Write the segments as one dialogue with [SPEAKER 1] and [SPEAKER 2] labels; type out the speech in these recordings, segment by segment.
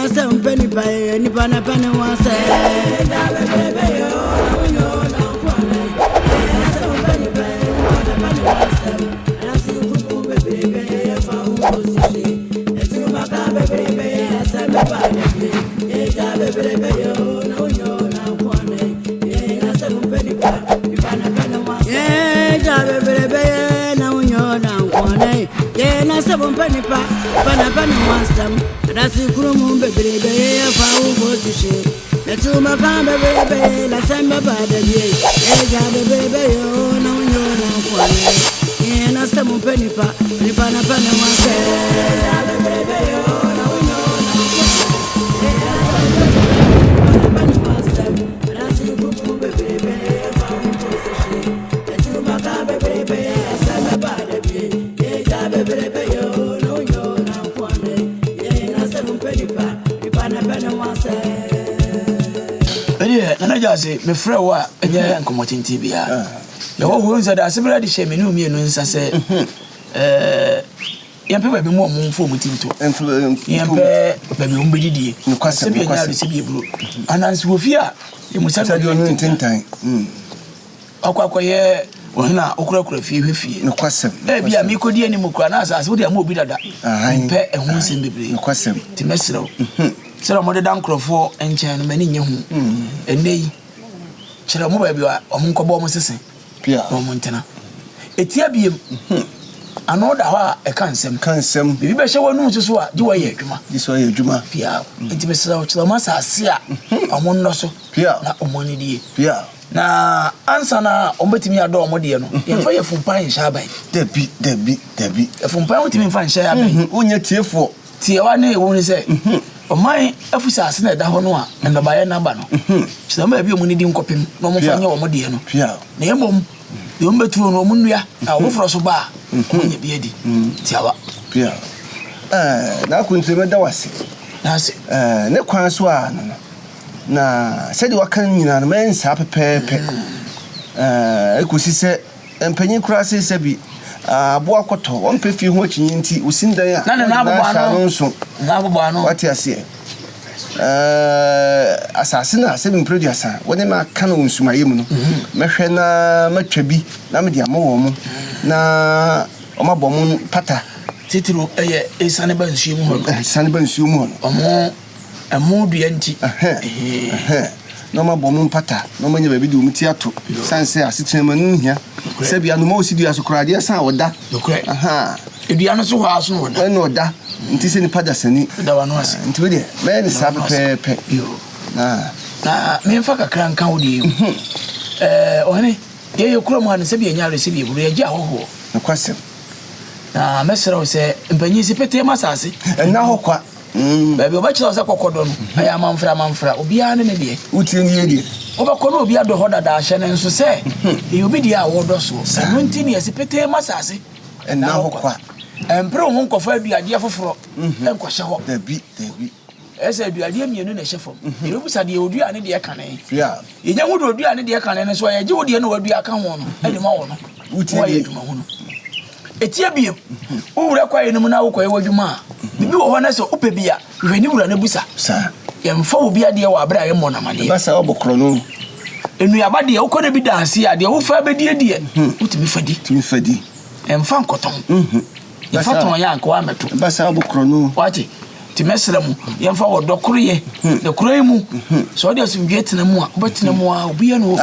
[SPEAKER 1] some penny pie, any pana penny was said. Seven penny pa, penny wants them. That's the room, baby, if I will go to shit. The two my baby, let's send my body. Baby, oh, no, you're not one. And I seven penny pa, penny wants them. Baby, oh, no, penny wants them. That's the room, baby, if I will go to shit. The two my baby, let's send my body. Baby,
[SPEAKER 2] Nana Jase, me frɛ wo a enye nkomotinti bia. Ya wo hu nsa da asebra de hye me no mienu nsa sɛ yempe ba bi mo mfo mutinto. Yempe ba bi ombedidie. Se bi nya se bi buru. Anansi wo fi a yemusa do
[SPEAKER 3] ntintan.
[SPEAKER 2] Akwakoye ohina okurakura fi hwefie.
[SPEAKER 3] Nokwasem.
[SPEAKER 2] Bia me kodi ani mu kura na asase wo de am obi dada. Mpe ehun nsem bebre.
[SPEAKER 3] Nokwasem.
[SPEAKER 2] Ti mesrew. Sera mo de dan krofo enchen no mani nye hu enei kyerɛ mo ba bia ɔmo nkɔbɔ ɔmo sese
[SPEAKER 3] pia
[SPEAKER 2] ɔmo ntena etia biem ano da hɔ a ɛka nsɛm bibi bɛ hyɛ wɔnu nso so a di wɔyɛ adwuma pia enti mesra wo kyerɛ mo asase a ɔmo nnɔ so
[SPEAKER 3] pia
[SPEAKER 2] na ɔmo ne die
[SPEAKER 3] pia
[SPEAKER 2] na ansa na ɔmo betimi adɔ ɔmo de no yɛmfa yɛ fumpan nhyɛ aban
[SPEAKER 3] dabi
[SPEAKER 2] fumpan wotimi mfa nhyɛ aban
[SPEAKER 3] wonya tiefo
[SPEAKER 2] tiewa ne wo ne sɛ Omai afusa asena da ho no a ndabaye na ba no kyerɛma bi omuni di nkɔpem na ɔmo fa nyɛ ɔmo de no na yɛmom de ɔmo beturo no ɔmo nnua na ɔmo foro so ba ɔmo nya bi adi tiawa
[SPEAKER 3] na kuntreme da wase
[SPEAKER 2] na se
[SPEAKER 3] ne kwan so a no na sɛ de waka nyina no men sa pepepe ekosi sɛ empanyin kura sɛ bi aboa kɔtɔ wɔn pɛ fie ho akyinyi nti osindan a
[SPEAKER 2] na abobo ano
[SPEAKER 3] wate ase asase na sɛ mprodi asa wɔne ma ka no nsumaye mu no mɛhwɛ na matwa bi na me de ama wɔ mu na ɔma bɔ mu pata
[SPEAKER 2] titiro esane ba nsuo mu
[SPEAKER 3] hɔ
[SPEAKER 2] ɔmo ɛmo dua nti
[SPEAKER 3] no ma bomu pata no ma nya ba bi de umti ato sanse asetena manu hia se bia no ma osidi asokrade san oda
[SPEAKER 2] edua no so hɔ aso no oda
[SPEAKER 3] no oda nti se ni pada sani
[SPEAKER 2] da wa no ase
[SPEAKER 3] nti we de me ni sa pepe
[SPEAKER 2] na me mfa kakra nka wo de ohene ye kura mu ha ne se bia nya re se bia buru ye gya hoho
[SPEAKER 3] no kwasem
[SPEAKER 2] na mesra wo se mpanyi se pete masase
[SPEAKER 3] na hɔ kwa
[SPEAKER 2] baby obakyira se kokodo no aya manfra obiara ne die
[SPEAKER 3] utie ne die
[SPEAKER 2] obakɔ no obiara do hoda da ahye ne nso se e obi die a wodo so no ntini ase pete masase
[SPEAKER 3] na hɔ kwa
[SPEAKER 2] empre ho nkɔfa aduade foforo enkɔhye hɔ
[SPEAKER 3] dabi
[SPEAKER 2] ese aduade mienu na hye fam e obusa de odua ne de kane
[SPEAKER 3] yenya
[SPEAKER 2] wo do odua ne de kane ne so ye wo de na wadua ka ho no e de ma wo no
[SPEAKER 3] utie ne
[SPEAKER 2] adwuma ho no etia biem wo wura kwa ye no mu na wo kɔye wadwuma bibi wo ho na se opɛ bia hwani wura na busa
[SPEAKER 3] sa
[SPEAKER 2] yemfa wo bia de wa abra ye mo na mane
[SPEAKER 3] basa obokro no
[SPEAKER 2] enu aba de wo kɔ na bi danse a de wo fa be die utimi fadi emfa nkoton yemfa ton ya anko ameto
[SPEAKER 3] basa obokro no
[SPEAKER 2] wati ti mesra mu yemfa wo dokoro ye de koro yi mu so de asumdwe tena mu a obetina mu a obi ye no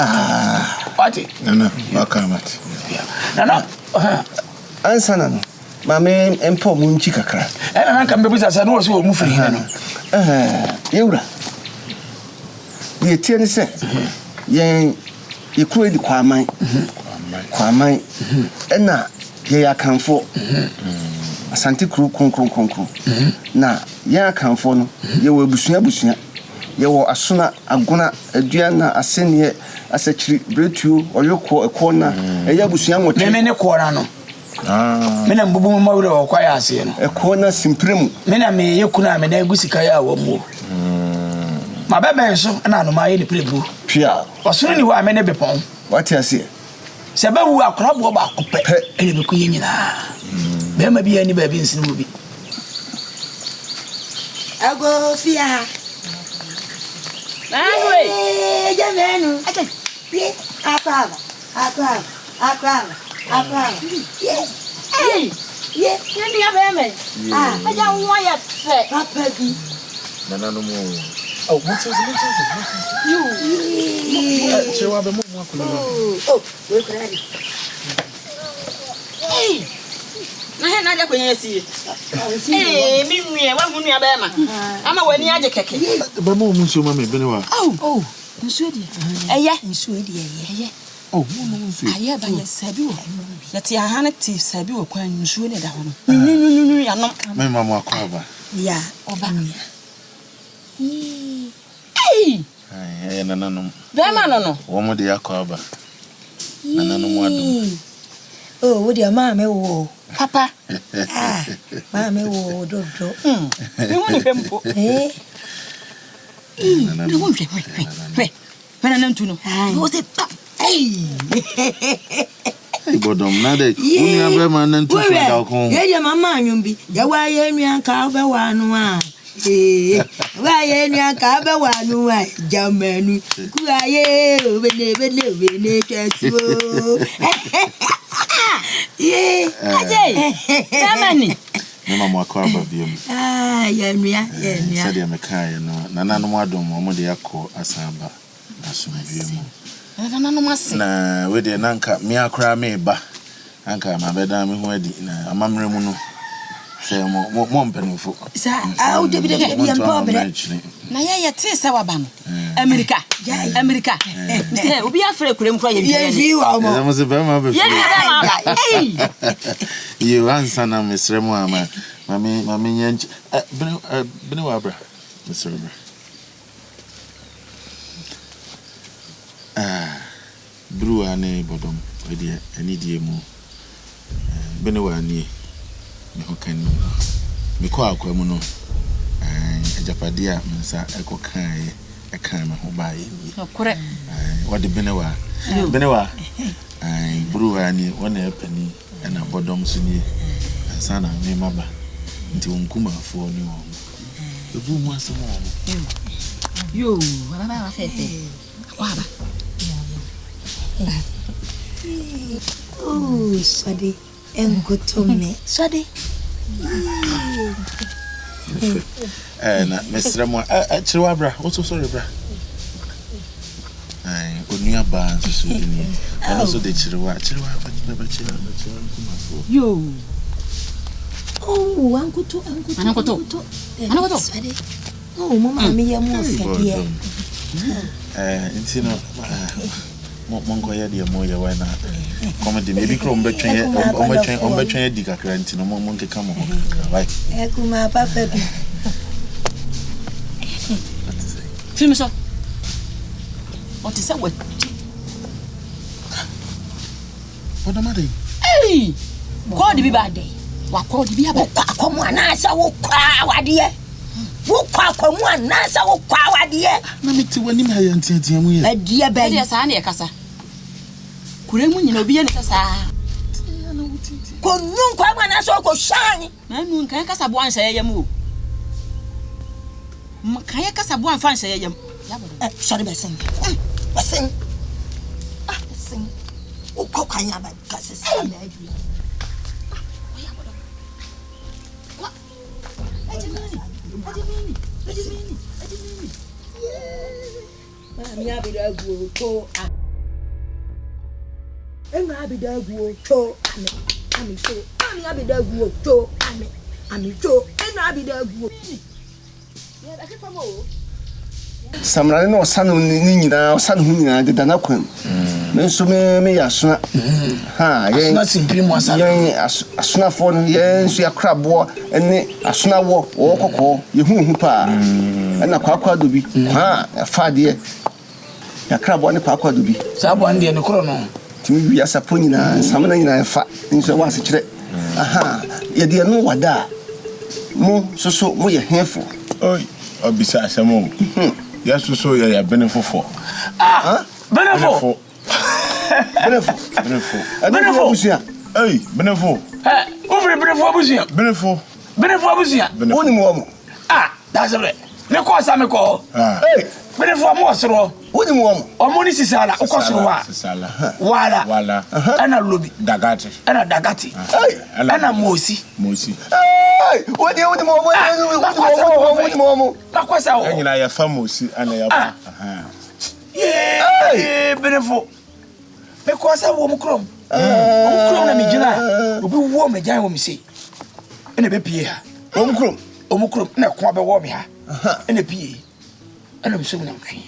[SPEAKER 2] wati
[SPEAKER 3] nana wakamat
[SPEAKER 2] nana
[SPEAKER 3] ansana no mame empo mu nchi kakra
[SPEAKER 2] na kan bebusa sa no wo so mu firi no
[SPEAKER 3] yewura ye tie ne se ye kuro di kwaman na ye yakanfo asante kuro konkron na ye yakanfo no ye wo abusua ye wo asona agona adua na asenie asachiri bretuo oyoko ekona ye abusua mote
[SPEAKER 2] me ne kora no mena mbubu mawure wo kwa ya ase no
[SPEAKER 3] ekona simpremu
[SPEAKER 2] mena me yekuna me na egusika ya wo mu ma bebe so na no ma ye ni prebu
[SPEAKER 3] pia
[SPEAKER 2] osoro ni wa me ne bepon
[SPEAKER 3] wati ase
[SPEAKER 2] se ba wu akrabo ba akopɛ ene be ku ye nyina be ma bi ani ba bi nsini mu bi
[SPEAKER 1] Ago fia. Anyway, jamenu. Akava. Yes. Hey. Yeah, you have a ah, I don't want you to Papa.
[SPEAKER 4] Nana no more. Oh, what is you? So I have a more.
[SPEAKER 1] Oh, we're ready. Hey. I had not going to see it. Hey, me, I want me a bema. I'm a wedding at the cake.
[SPEAKER 4] The moment you mammy, Benoit.
[SPEAKER 1] Oh, in Sweden. Yeah, in Sweden. Yeah.
[SPEAKER 4] Oh,
[SPEAKER 1] I have a Sabu. That your hand tea Sabu or quite Sweden down. No,
[SPEAKER 4] my mamma cover.
[SPEAKER 1] Yeah, Obama. Hey,
[SPEAKER 4] Nano.
[SPEAKER 1] Bemano.
[SPEAKER 4] One more dear cover. Nano.
[SPEAKER 1] Oh, would your mamma? Papa. Mamma, do. You want to eh? Wait. When I learn to know, what's it? Hey,
[SPEAKER 4] but I'm not a man and to home.
[SPEAKER 1] Yeah, mamma, you be. Yeah, why any carver one? Why any carver one? Germany. Why, when never live in nature. Yeah, money.
[SPEAKER 4] No more cover of you.
[SPEAKER 1] Ah, yeah.
[SPEAKER 4] Said I'm a car, you know. Nana no more don't want the echo as Samba. As you na we de nanka me akra me ba anka ma beda me ho adi na amamre mu no se mo mpenufo
[SPEAKER 1] sa au de bi problem na ya te se waba no America se obi afre kurem kura ye bi wa mo
[SPEAKER 4] mo se ba ma be
[SPEAKER 1] ye ba eh
[SPEAKER 4] you answer na mesremu ama mami nyanchi bene wa bra mesremu Brew ane bodom wedi ani die mu bene wa ani me hokani me kwa akwa mu no ajapade a mensa ekokan ekan me ho bae ni
[SPEAKER 1] okore
[SPEAKER 4] wodi bene wa brew ani wona epani na bodom so ni sana me maba nti wonkuma afo ni wo ebu mu asemo
[SPEAKER 1] yo baba fefe kwaba oh, sorry. Engotome. Sorry.
[SPEAKER 4] Na Mr. Mo chiwa bra. What's so sorry bra? Ai, onuya ba so ni. Ana so de chiwa ba chiwa.
[SPEAKER 1] Yo. Oh, angoto. Sorry. Oh, mama me ya mo fede.
[SPEAKER 4] Intino monko ya de mo ya wana comedy maybe kro ombetwen di kakra ntino monke kama ho kakra right
[SPEAKER 1] Kuma papa bi film so what is that what
[SPEAKER 4] amade
[SPEAKER 1] hey call the bad day wa call the bad akomo anasa wo kwa wade wo kwa akomo anasa wo kwa wade
[SPEAKER 4] na meti wani ma ya ntiatia mu ye
[SPEAKER 1] adie ba ye sa na ye kasa kuremu nyina obi ye ne kasa ko nun kwa anasa ko shani na nun kan kasa bo ansa ye mu mkan kasa bo anfa ansa ye sorry besen besen o ko kan ya ba kasa sa na abi Mami abidagu to Emma abidagu to ami so Mami abidagu to ami to Emma abidagu Ya da ke famo
[SPEAKER 3] Samrani no sanu ni nyina sanu hu nyina de dana kwam me so me ya sona ha ye
[SPEAKER 2] asuna simpiri mo asa
[SPEAKER 3] ye asuna fo no ye nso ya krabo ene asuna wo kokko ye hu pa na kwakwa do bi kwa afade ya krabo ne kwakwa do bi
[SPEAKER 2] sabo ande ne kro no
[SPEAKER 3] timi wi asapo nyina samna nyina fa nso wa se kire aha ye de no wada mo so mo ye hefo
[SPEAKER 4] oi obisa asemo yaso so ya benefofo
[SPEAKER 2] benefo
[SPEAKER 3] busia
[SPEAKER 4] ei benefo
[SPEAKER 2] o fere benefo busia
[SPEAKER 3] woni mo
[SPEAKER 2] That's it. Me call some call. Hey, but if I'm more so,
[SPEAKER 3] what do you want?
[SPEAKER 2] Or money Sisala, of course, Wala, and a Ruby,
[SPEAKER 4] Dagati,
[SPEAKER 2] and a Dagati, and a Mosi.
[SPEAKER 3] Hey, what do you want?
[SPEAKER 2] What
[SPEAKER 4] And I have famous and I have.
[SPEAKER 2] Yeah, beautiful. Because I won't chrome. Omukrom na mejina obi wo mejan wo me sei ene be pie ha omukrom na ko be wo me ha ene pie ene so na twi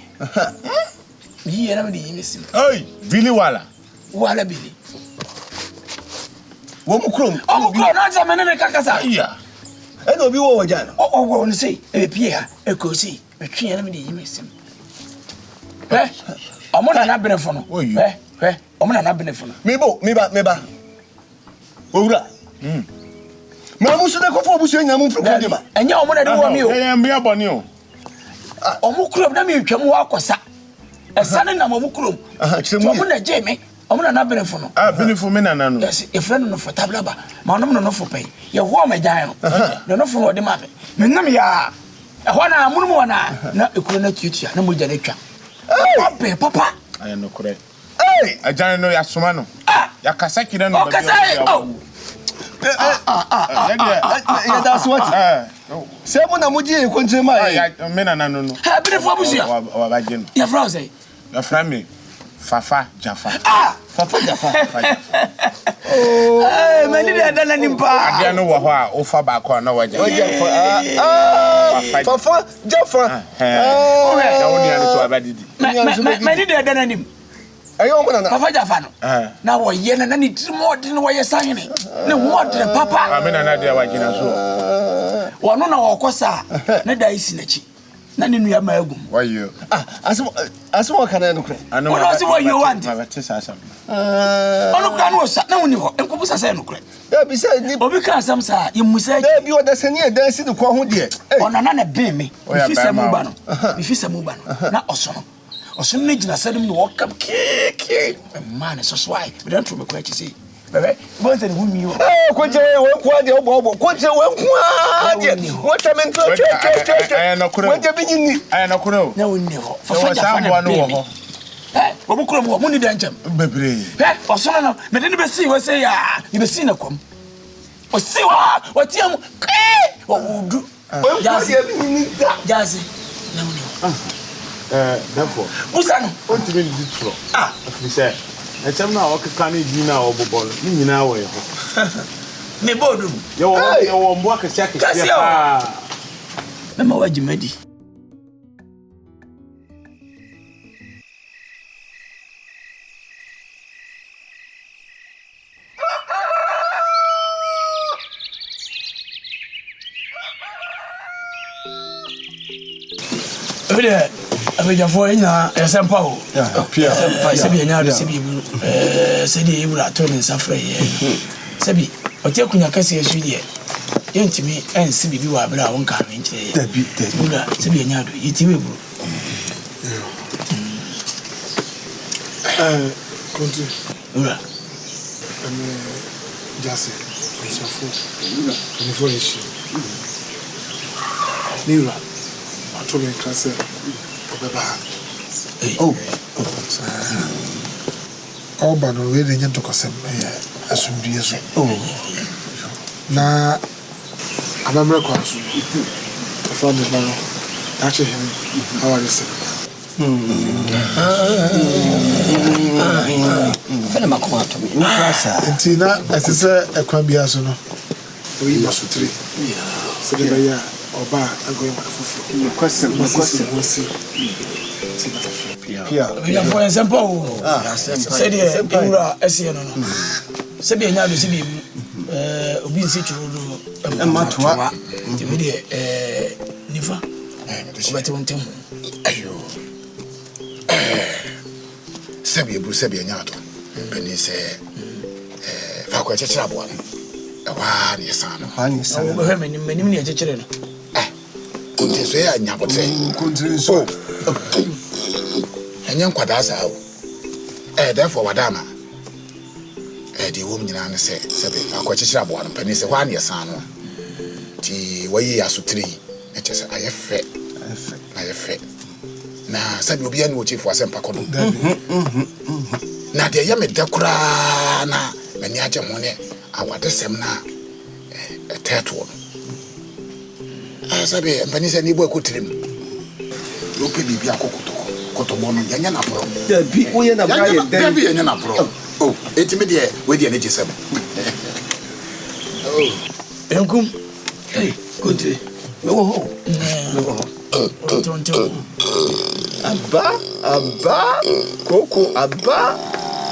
[SPEAKER 2] yi na me di yimesim
[SPEAKER 4] Oi, Billy Wala
[SPEAKER 2] Billy
[SPEAKER 3] omukrom
[SPEAKER 2] na za me ne kakasa
[SPEAKER 4] iya
[SPEAKER 3] ene obi wo wajan
[SPEAKER 2] wo ne sei ene pie ha e ko sei me twi na me di yimesim omona na benefo no omuna na benefit
[SPEAKER 3] meba owura ma musu de kofo obusu enya mu mfroko de ba
[SPEAKER 2] enya omuna de wo mi o
[SPEAKER 4] mbia boni o
[SPEAKER 2] omukurom na mi twam wa akosa esane na omukurom omuna jeme omuna na benefit no
[SPEAKER 4] benefit me na no
[SPEAKER 2] yes e friend no for tablaba ma no no for pay ye wo ma jan no no for de ma me nam ya e ho na munum wana na ekuro na tutua na moja na twa papa
[SPEAKER 4] aye no correct Ajana no yasoma no. Yakasa kire no.
[SPEAKER 2] Okasa
[SPEAKER 3] ya da so what? Se mo na moji e kontre mai.
[SPEAKER 4] Me na no no.
[SPEAKER 2] Ha bi defo abusia.
[SPEAKER 4] Wa ba je no.
[SPEAKER 2] Ya fra say.
[SPEAKER 4] Ya fra me. Fafa Jafa.
[SPEAKER 3] Fafa Jafa.
[SPEAKER 2] Mani de adana nimpa.
[SPEAKER 4] Adia no wo ho a o fa ba ko na waje.
[SPEAKER 3] Fafa Jafa.
[SPEAKER 4] Ya woni ani so abadidi.
[SPEAKER 2] Mani de adana nim.
[SPEAKER 3] Ayo mo na
[SPEAKER 2] Fafa Jafa no. Na wo ye na ni trimod no wo ye sahene. Ne modre papa.
[SPEAKER 4] Amena na de waje na so.
[SPEAKER 2] Wono na wo kosa ne da isi na chi. Na ni nua ma agum.
[SPEAKER 4] Wayo.
[SPEAKER 3] Asmo kana no kre.
[SPEAKER 2] Ono si wo you want.
[SPEAKER 4] Ma bete sa asam.
[SPEAKER 2] Ono kra no sa na woni ho. Enko busa sa no kre.
[SPEAKER 3] Ya bi se ni
[SPEAKER 2] obi kan sam sa ye musa
[SPEAKER 3] e bi o da sani e dan si de ko ho de.
[SPEAKER 2] Ono na ben me. Fi sa mu ba no. Mi fi sa mu ba no. Na osono. Osono ne gina sadum no wakam keke. Man so swai. We don't throw me kwa chi say. Bebe, bon se ni hu mi o.
[SPEAKER 3] Ko je won kwa de obo. Ko je won kwa de. What am in to What je bi ni.
[SPEAKER 4] Aye no kuro.
[SPEAKER 2] Na woni ho. Fafa Jafa na no ho. Obu kuro mo mo ni dan cham.
[SPEAKER 4] Bebre.
[SPEAKER 2] Osono no, me de ni be si we say ya. Ni be si na kom. O si wa, o ti am. O udu.
[SPEAKER 3] Jazi bi ni da.
[SPEAKER 2] Jazi. Na woni ho.
[SPEAKER 4] Therefore.
[SPEAKER 2] Usano.
[SPEAKER 4] On ti be di tro. Afri say. E cham na o keka ni di na obobolo. Ni nyina wo ye ho.
[SPEAKER 2] Me bodu.
[SPEAKER 4] Ye wo mbo akasi akasi pa.
[SPEAKER 2] Na ma waji madi. Ode abejafo nya esempa o.
[SPEAKER 3] Pia.
[SPEAKER 2] Sebi nya do sebi bu sedi ewura to ne safre ye. Sebi ote kunya kase yesu ye. Yentimi ensi bibi wa abira won ka me nkire ye.
[SPEAKER 3] Dabi.
[SPEAKER 2] Ura sebi nya do yiti we bu.
[SPEAKER 5] Konti.
[SPEAKER 2] Ura.
[SPEAKER 5] Jase. Konsafo. Ni fo yesu. Niwa. To me class obeba oba no we dey nyento kosem asumdie so na amamre kwa so for me na actually how are you sir
[SPEAKER 2] Fena makoma to me. Ni klasa.
[SPEAKER 5] Ntina asese ekwan bia so no oyi masutri so de baya oba agoy mafufu
[SPEAKER 3] Question.
[SPEAKER 2] Pia. We for example. Say the ewura ese no no. Sebi nya do sebi obi nsi churu
[SPEAKER 3] Matoa.
[SPEAKER 2] Ti we de nifa. Obati wontem.
[SPEAKER 6] Ayo. Sebi nya to. Beni se fa kwa chechira abo no. Wa ni sa no.
[SPEAKER 3] Hani sa.
[SPEAKER 2] Wo he menim ne chechire no.
[SPEAKER 6] Kunti so ya nya botre.
[SPEAKER 3] Kunti so.
[SPEAKER 6] Anya nkwada sa o. Therefore wadama. De wo mnyina ne se fa kwa chechira abo no. Beni se wa ni sa no. Ti wayi asutiri ɛkyɛ sɛ ayɛ fɛ na sɛbi obi ani ochi fo asɛmpa kɔ no na de yɛ me da koraa na mani agye ho ne awadesɛm na ɛtɛto no sɛbi mpani sɛ ni bo ekotirim lope bibi akokotobɔ no yɛnyɛ na pro
[SPEAKER 3] dabi woyɛ na bra yɛ den
[SPEAKER 6] dabi yɛnyɛ na pro etimi de we de ne gisɛm
[SPEAKER 2] enkum hey kontre me wo ho tonto
[SPEAKER 3] Abba, Coco, Abba,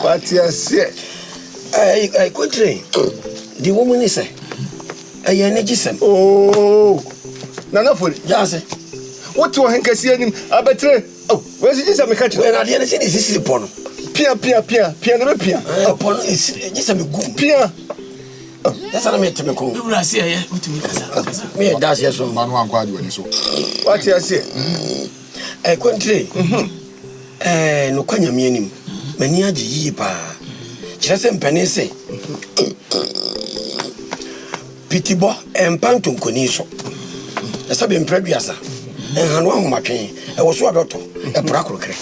[SPEAKER 3] what you say?
[SPEAKER 7] I could train. The woman is a energy.
[SPEAKER 3] Oh, none for it.
[SPEAKER 7] Just
[SPEAKER 3] what to hang a see him? I better. Oh, where's it? I'm a catcher.
[SPEAKER 7] When I didn't see this is upon
[SPEAKER 3] Pia.
[SPEAKER 7] Upon is just a good
[SPEAKER 3] Pia.
[SPEAKER 7] That's what I meant to make.
[SPEAKER 2] You will see here.
[SPEAKER 7] Me, that's yes,
[SPEAKER 6] man one quad when so.
[SPEAKER 3] What you say?
[SPEAKER 7] I couldn't train. No quanya meaning. Many are ye pa. Just a penny say. Pitibo and Pantum Coniso. As I've been previous, and Hanwang Mackin, I was so adopted a procure.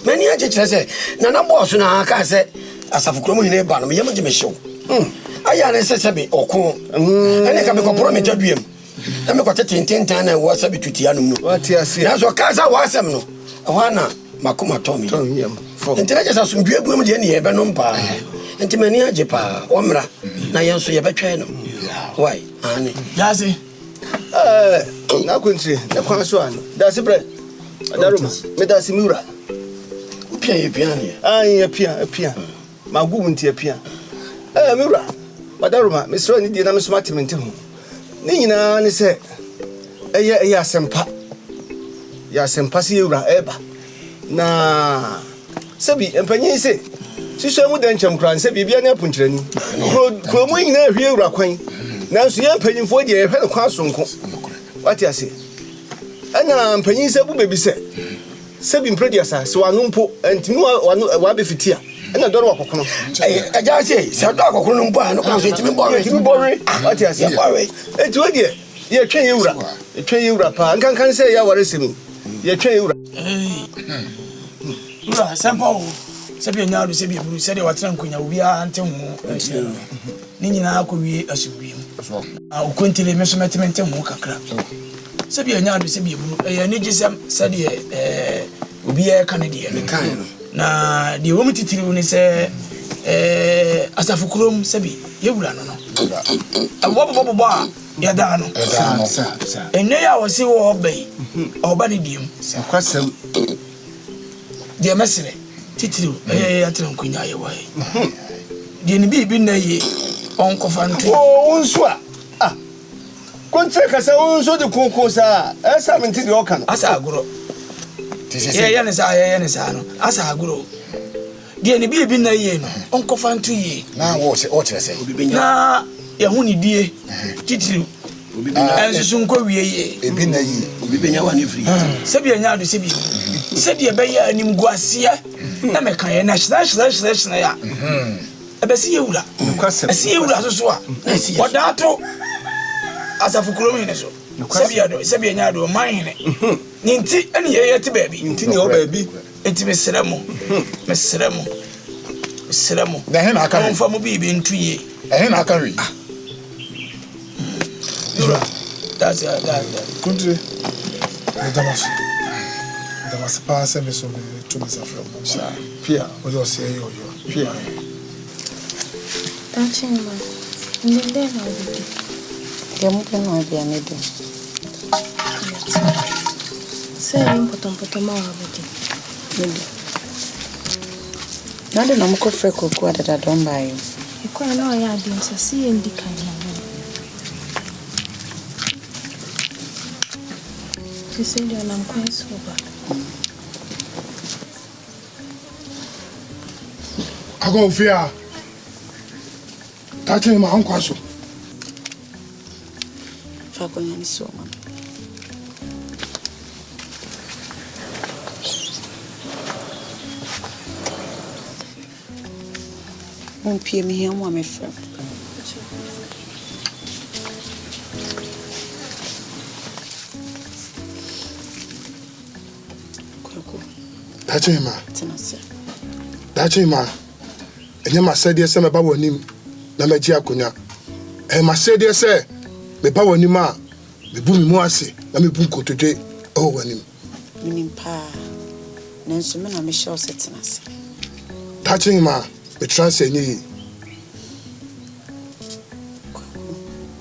[SPEAKER 7] Many are just say, Nana Boss and I say, as I've grown in a bar, me Yamajim show. I am necessary or cool, and I can make a promise to him. I make a 10 times and was a bit to Tianum. What you say? That's what Casa was some no. Oana, Makuma Tommy. Until I just have some good women in here, Benumpa. And to many a jepa, Omra, Nayan so you better. Why, Annie?
[SPEAKER 2] Yazi.
[SPEAKER 3] Now country, the Quansuan. That's a bread. Medasimura.
[SPEAKER 7] Piano.
[SPEAKER 3] I appear. My woman to appear. Mura. Madaruma, Miss Ronnie, the name is Martin. Nina, and say, Yasempa. Yasempasiura eba. Na Sabi, and Penny say, Sister Mudancham Cran, Sabi, Biana Puntrani. Cromoing there, here, Raquin. Now, so you're paying for the head of Carson. What you say? And I'm Penny Sabu baby said, Sabin Prediasa, so I know, and Timo, Wabi Fitia. And I don't walk. I just say, Sadako Kunumba, no consequence, what you say, it's what you train you rapa, and can say, I was listening. You train you.
[SPEAKER 2] Sample, Sabia now to Sabia, who said, what Tranquil, we are until Nina could be a supreme. I'll continue measurement and mocha crap. Sabia now to Sabia, a Nijism, Sadia, will be a Canadian kind. Na the woman to say, as a Fukurum Sabi, you will know. A wobble bar, Yadano, and now I was see or obey or banidium. Dear Messere, Titu, a Tranquina away. The baby nay, Uncle Fanti.
[SPEAKER 3] Oh, Unswa. Ah, Contract as I also the Concosa, as I'm into the Ocan.
[SPEAKER 2] As I grow. As I grow. The baby nay, Uncle Fanti.
[SPEAKER 6] Now what's it say?
[SPEAKER 2] Na Yahuni dear, Titu. As soon go ye, a bin a one free. Sabia now to Sabi. Said you bay and him guasia. Namaka and Nash. A Bessiula. I see you as a what that as a Fukurominaso. Sabia, mine. Ninti and ye to baby.
[SPEAKER 3] Intinio baby.
[SPEAKER 2] It's Miss Seramo. The hen I come from a baby in 2 years.
[SPEAKER 6] A hen I can read.
[SPEAKER 2] That's a
[SPEAKER 5] country. There was a pass service of the 2 months from Pia. What you say, Pia.
[SPEAKER 8] That's him. Then I'll be. Yamuka no be anything. Say important more about it. Now the number of freckle that I don't buy you. You can't know I had been to see in the kind. She said, I'm quite sober.
[SPEAKER 5] I go fear. Touching my uncle.
[SPEAKER 8] Fagoyan is so man. Won't pay me here, my friend.
[SPEAKER 5] Dachima.
[SPEAKER 8] Tenase.
[SPEAKER 5] Dachima. Enye ma said yes me ba wonim na maji akonya. Ma said yes me ba wonim a me bu mi mu ase na me bu nkotodwe wonim.
[SPEAKER 8] Minim pa. Nanso me na me show tenase.
[SPEAKER 5] Dachima me trust enye.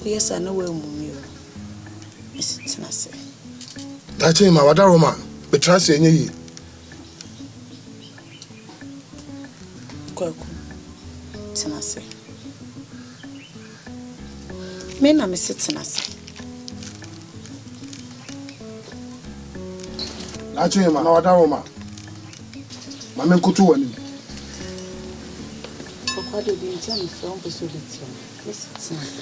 [SPEAKER 8] Yes, I know where mummy is tenase.
[SPEAKER 5] Dachima wadaroma me trust enye.
[SPEAKER 8] Kwaku tenase. Me na me sit tenase.
[SPEAKER 5] Dachima na wadaroma. Mama nkutu wani.
[SPEAKER 8] Okwado di ntia me from possibility. Me sit tenase.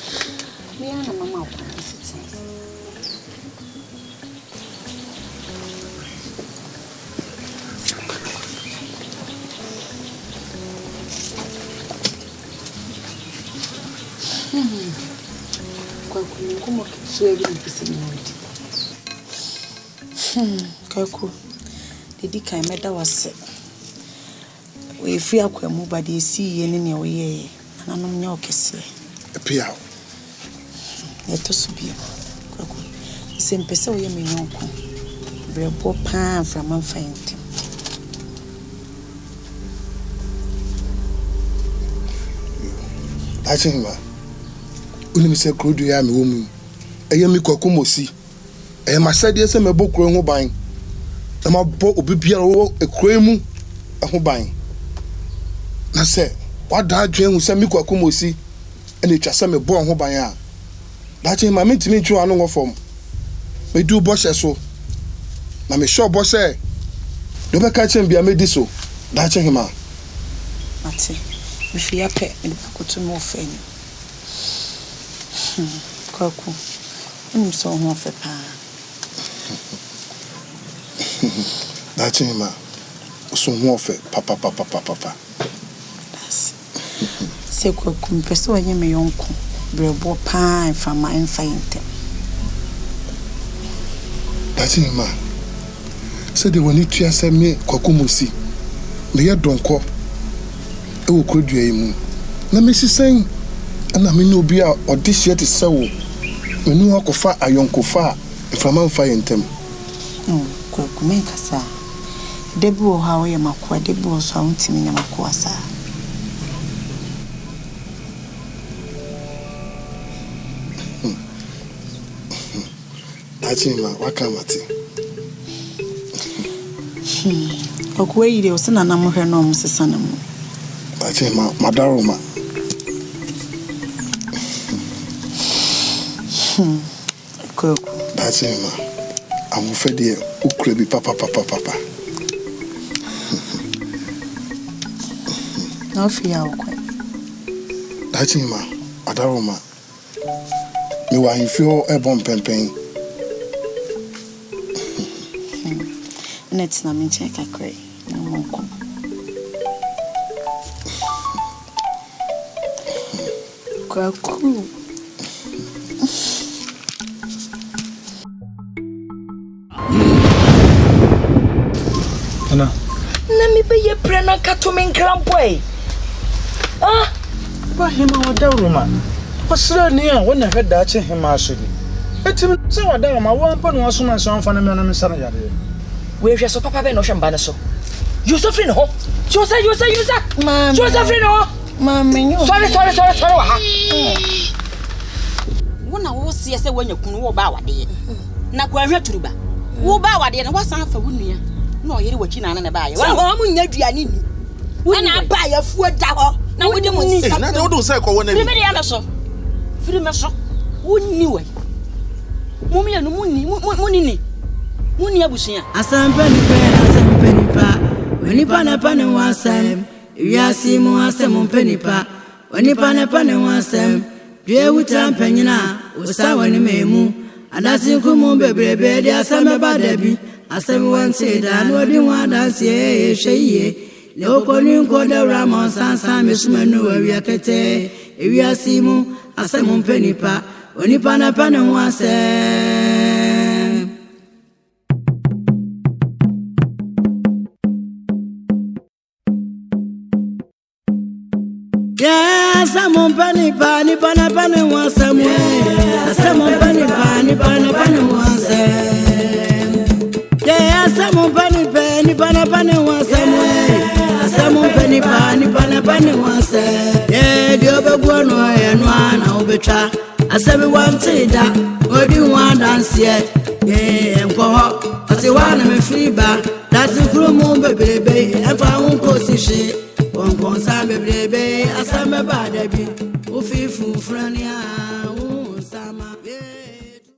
[SPEAKER 8] Me ana mama kwa me sit tenase. Kwaku nkumo kitsuwe bi mpisi mwodi. Kwaku dedi kan meda wase. We free akwa mu ba de si ye ne ne oyeye. Nanom nya okese.
[SPEAKER 5] Epia.
[SPEAKER 8] Eto subia. Kwaku. Se mpese oye me nyonko. Brebo pa from amfaint.
[SPEAKER 5] Dachima. Unim se krodu ya me womu. Eye mi Kwaku mosi. Eye ma said yes me bokro ho ban. E ma bo obi bia wo ekro mu ho ban. Na se wada adwen hu se mi Kwaku mosi ene twa se me bo ho ban a. Dachima me ntimi ntwe anu ho fom. Me du bo hye so. Na me sure bo se do be ka chen bia me di so. Dachima.
[SPEAKER 8] Ati. Me fi ape me bakoto mo fe ni. Kwaku. So ho fe pa.
[SPEAKER 5] Dachima. So ho fe papa.
[SPEAKER 8] That's. Se Kwaku mpese wanye me yonko. Brebo pa from my infaint.
[SPEAKER 5] Dachima. Se de woni tua se me Kwaku mosi. Me ye donko. E wo krodua yi mu. Na me sisen ana me no bi a odihye te sewo. Menu akofa ayonkofa ifama mfa yentem.
[SPEAKER 8] Kwaku men kasa. Debu ha wo ye makoa debu so awuntimi nya makoa sa.
[SPEAKER 5] Dachima wakamati.
[SPEAKER 8] Kwaku we yire osina na mohwe no msesa na mu.
[SPEAKER 5] Dachima madaroma.
[SPEAKER 8] Kwaku.
[SPEAKER 5] Dachima amufede ukure bi papa.
[SPEAKER 8] Na ofi ya okwa.
[SPEAKER 5] Dachima adaroma. Me wa hifio ebon pempen.
[SPEAKER 8] Net na me check akre. Na monko. Kwaku.
[SPEAKER 2] Ana.
[SPEAKER 9] Na mi be ye prena kato men krampoe. Ah,
[SPEAKER 2] Ba hima wada ruma. Wasra ni a wona hweda che hima asodi. Etim se wada ma wo ampa no aso man so amfa na me na me sara yade.
[SPEAKER 9] we hwe so papa be no hwe mba ne so. Josephine no ho. Joseph.
[SPEAKER 8] Mama.
[SPEAKER 9] Josephine no.
[SPEAKER 8] Mama nyo.
[SPEAKER 9] Sorry wa ha.
[SPEAKER 10] Wona wo se se wanya kunu wo ba wade. Na kwa hwe turuba. Wo ba wade na wasan fa wunua. Na oyere wachi na na ba ye. Wa ho mu nya duane ni. Ana ba ya fuo da ho. Na wode mo nsa.
[SPEAKER 4] Na de wo do say ko wona ni.
[SPEAKER 10] Firi me ya so. Firi me so. Wonni we. Mumi ya no munni. Muni abusia.
[SPEAKER 1] Asampani pa. Wenipa na pane wasem. Wiasi mu asem mpenipa. Wenipa na pane wasem. Dwe wuta mpanyina. Usa wani memu. Adasi kumu bebrebe de asame badabi. Asem wanse da no di wadanse ye hweye. Le okoni nkoda ramon sansa mesumanu wiakete. Wiasi mu asem mpenipa. Wenipa na pane wasem. Asamo pani pani pana pani wasam. Asamo pani pani pana pani wasam. Yeah, asamo pani pani pana pani wasam. Asamo pani pani pana pani wasam. Yeah, diobe guano ya nwana obecha. Asabi wanti da odi wan dance yeah enko ati wana me free ba dati krumu bebebe efa unko sishi won kon sa bebebe asame ba da bi ofifu frania